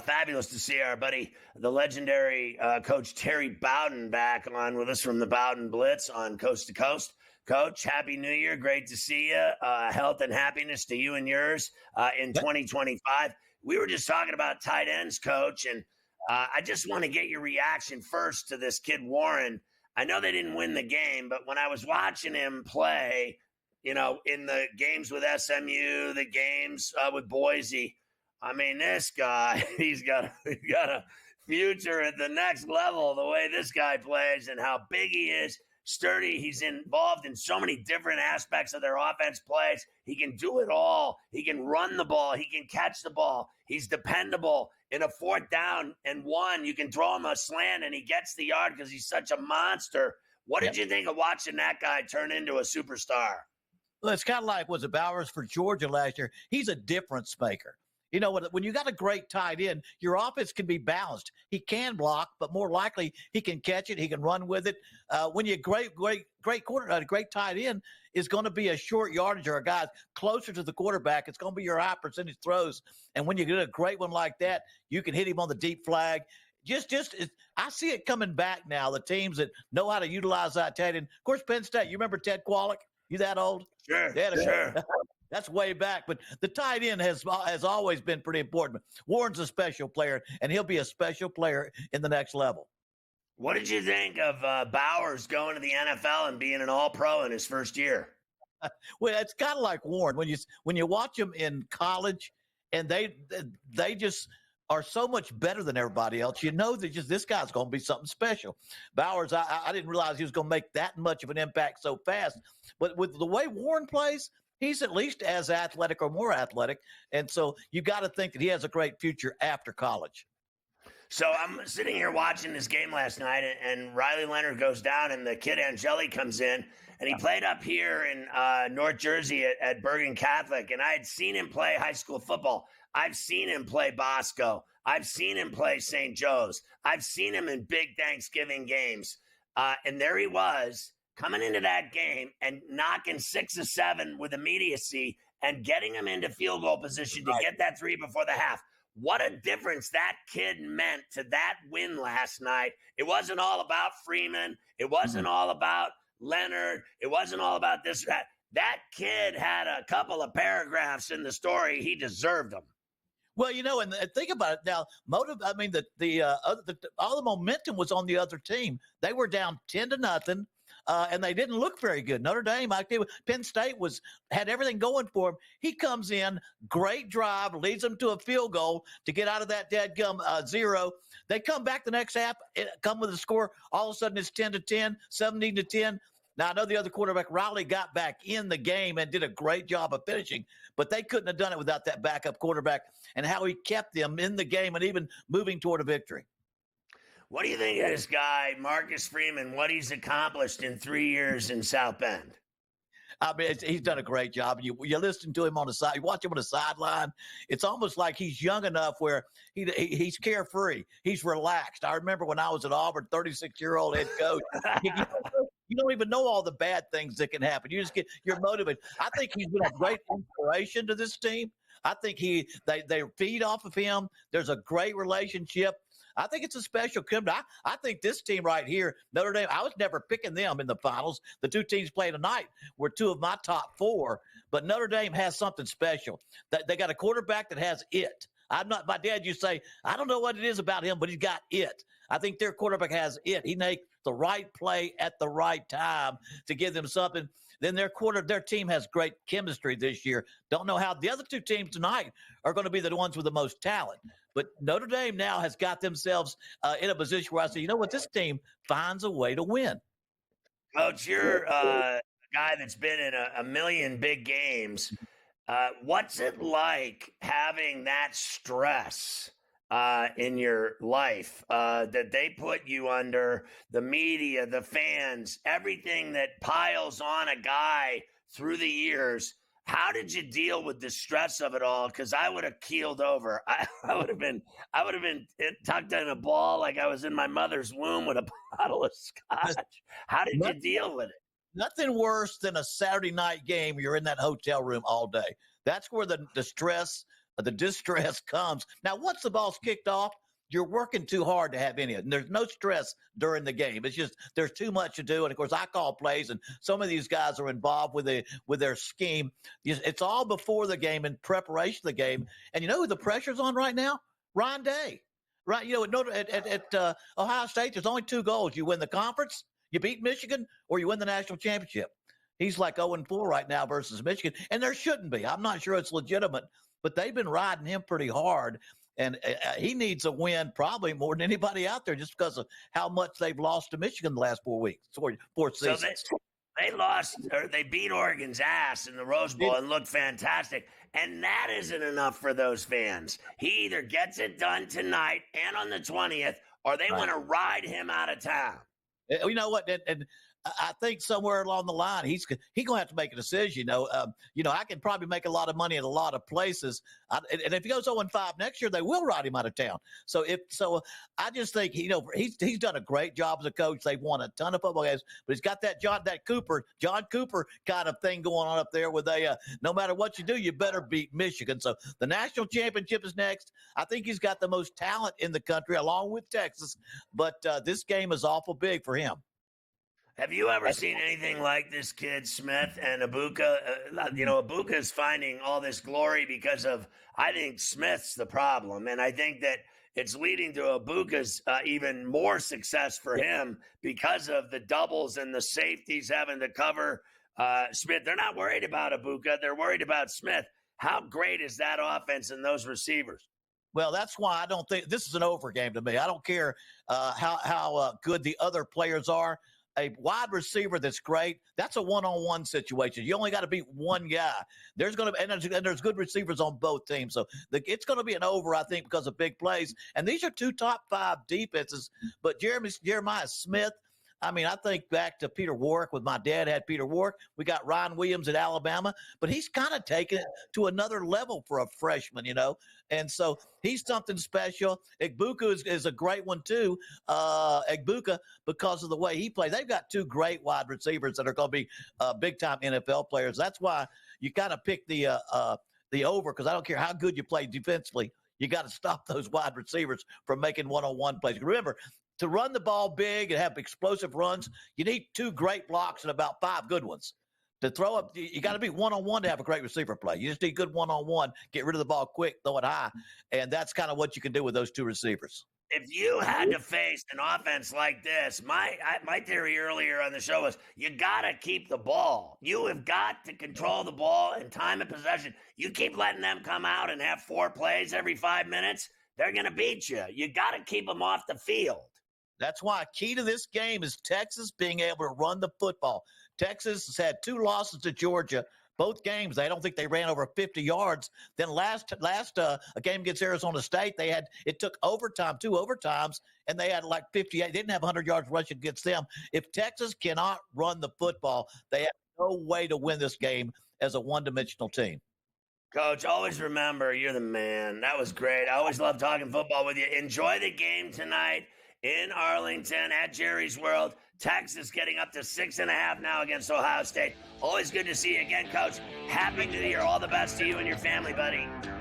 Fabulous to see our buddy, the legendary coach Terry Bowden, back on with us from the Bowden Blitz on Coast to Coast. Coach, Happy New Year. Great to see you. Health and happiness to you and yours in 2025. We were just talking about tight ends, Coach, and I just want to get your reaction first to this kid, Warren. I know they didn't win the game, but when I was watching him play, in the games with SMU, the games with Boise, I mean, this guy, he's got a future at the next level, the way this guy plays and how big he is, sturdy. He's involved in so many different aspects of their offense plays. He can do it all. He can run the ball. He can catch the ball. He's dependable. In a 4th down and 1, you can throw him a slant and he gets the yard because he's such a monster. What did you think of watching that guy turn into a superstar? Well, it's kind of like, was it Bowers for Georgia last year? He's a difference maker. You know, when you got a great tight end, your offense can be balanced. He can block, but more likely he can catch it. He can run with it. When you great tight end is going to be a short yardage or a guy closer to the quarterback. It's going to be your high percentage throws. And when you get a great one like that, you can hit him on the deep flag. I see it coming back now. The teams that know how to utilize that tight end. Of course, Penn State. You remember Ted Kwolek? You that old? Sure. Sure. That's way back, but the tight end has always been pretty important. Warren's a special player, and he'll be a special player in the next level. What did you think of Bowers going to the NFL and being an All-Pro in his first year? Well, it's kind of like Warren when you watch him in college, and they just are so much better than everybody else. You know that just this guy's going to be something special. Bowers, I didn't realize he was going to make that much of an impact so fast, but with the way Warren plays, he's at least as athletic or more athletic. And so you got to think that he has a great future after college. So I'm sitting here watching this game last night, and Riley Leonard goes down, and the kid Angeli comes in, and he played up here in North Jersey at Bergen Catholic, and I had seen him play high school football. I've seen him play Bosco. I've seen him play St. Joe's. I've seen him in big Thanksgiving games. And there he was, coming into that game and knocking 6 or 7 with immediacy and getting him into field goal position to get that 3 before the half. What a difference that kid meant to that win last night. It wasn't all about Freeman. It wasn't all about Leonard. It wasn't all about this. That kid had a couple of paragraphs in the story. He deserved them. Well, and think about it now. All the momentum was on the other team. They were down 10-0. And they didn't look very good. Notre Dame, Penn State had everything going for him. He comes in, great drive, leads them to a field goal to get out of that dadgum 0. They come back the next half, come with a score. All of a sudden, it's 10-10, 17-10. Now, I know the other quarterback, Riley, got back in the game and did a great job of finishing, but they couldn't have done it without that backup quarterback and how he kept them in the game and even moving toward a victory. What do you think of this guy, Marcus Freeman, what he's accomplished in 3 years in South Bend? I mean, he's done a great job. You listen to him on the side, you watch him on the sideline. It's almost like he's young enough where he's carefree. He's relaxed. I remember when I was at Auburn, 36-year-old head coach. You don't even know all the bad things that can happen. You're motivated. I think he's been a great inspiration to this team. I think they feed off of him. There's a great relationship. I think it's a special commitment. I think this team right here, Notre Dame, I was never picking them in the finals. The 2 teams playing tonight were 2 of my top 4, but Notre Dame has something special. They got a quarterback that has it. My dad used to say, I don't know what it is about him, but he's got it. I think their quarterback has it. He makes the right play at the right time to give them something. Then their team has great chemistry this year. Don't know how the other 2 teams tonight are going to be the ones with the most talent. But Notre Dame now has got themselves in a position where I say, you know what, this team finds a way to win. Coach, you're a guy that's been in a million big games. What's it like having that stress in your life that they put you under, the media, the fans, everything that piles on a guy through the years? How did you deal with the stress of it all? Because I would have keeled over. I would have been tucked in a ball like I was in my mother's womb with a bottle of scotch. How did you deal with it? Nothing worse than a Saturday night game. You're in that hotel room all day. That's where the stress the distress comes. Now, once the ball's kicked off, you're working too hard to have any of it. And there's no stress during the game. It's just there's too much to do. And of course, I call plays, and some of these guys are involved with their scheme. It's all before the game in preparation of the game. And you know who the pressure's on right now? Ryan Day. Right, at Ohio State, there's only 2 goals. You win the conference, you beat Michigan, or you win the national championship. He's like 0-4 right now versus Michigan, and there shouldn't be. I'm not sure it's legitimate, but they've been riding him pretty hard, and he needs a win probably more than anybody out there just because of how much they've lost to Michigan the last 4 weeks, 4 seasons. So they lost, or they beat Oregon's ass in the Rose Bowl and looked fantastic. And that isn't enough for those fans. He either gets it done tonight and on the 20th, or they want to ride him out of town. You know what? And I think somewhere along the line, he's going to have to make a decision. I can probably make a lot of money at a lot of places. And if he goes 0-5 next year, they will ride him out of town. So I just think, he's done a great job as a coach. They've won a ton of football games, but he's got that John Cooper kind of thing going on up there where they, no matter what you do, you better beat Michigan. So the national championship is next. I think he's got the most talent in the country along with Texas, but this game is awful big for him. Have you ever seen anything like this kid, Smith and Abuka? Abuka is finding all this glory because of, I think Smith's the problem. And I think that it's leading to Abuka's even more success for him because of the doubles and the safeties having to cover Smith. They're not worried about Abuka. They're worried about Smith. How great is that offense and those receivers? Well, that's why I don't think this is an over game to me. I don't care how good the other players are. A wide receiver that's great, that's a one-on-one situation. You only got to beat one guy. There's good receivers on both teams. So it's going to be an over, I think, because of big plays. And these are 2 top 5 defenses. But Jeremiah Smith, I think back to Peter Warrick when my dad had Peter Warrick. We got Ryan Williams at Alabama, but he's kind of taken it to another level for a freshman, And so he's something special. Abuka is a great one too. Abuka, because of the way he plays. They've got 2 great wide receivers that are going to be big-time NFL players. That's why you got to pick the over, because I don't care how good you play defensively. You got to stop those wide receivers from making one-on-one plays. Remember, to run the ball big and have explosive runs, you need 2 great blocks and about 5 good ones. To throw up, you got to be one-on-one to have a great receiver play. You just need good one-on-one, get rid of the ball quick, throw it high, and that's kind of what you can do with those 2 receivers. If you had to face an offense like this, my theory earlier on the show was you got to keep the ball. You have got to control the ball and time of possession. You keep letting them come out and have 4 plays every 5 minutes, they're going to beat you. You got to keep them off the field. That's why key to this game is Texas being able to run the football. Texas has had 2 losses to Georgia. Both games, I don't think they ran over 50 yards. Then last a game against Arizona State, it took overtime, 2 overtimes, and they had like 58. They didn't have 100 yards rushing against them. If Texas cannot run the football, they have no way to win this game as a one-dimensional team. Coach, always remember, you're the man. That was great. I always love talking football with you. Enjoy the game tonight in Arlington at Jerry's World. Texas getting up to 6.5 now against Ohio State. Always good to see you again, Coach. Happy New Year. All the best to you and your family, buddy.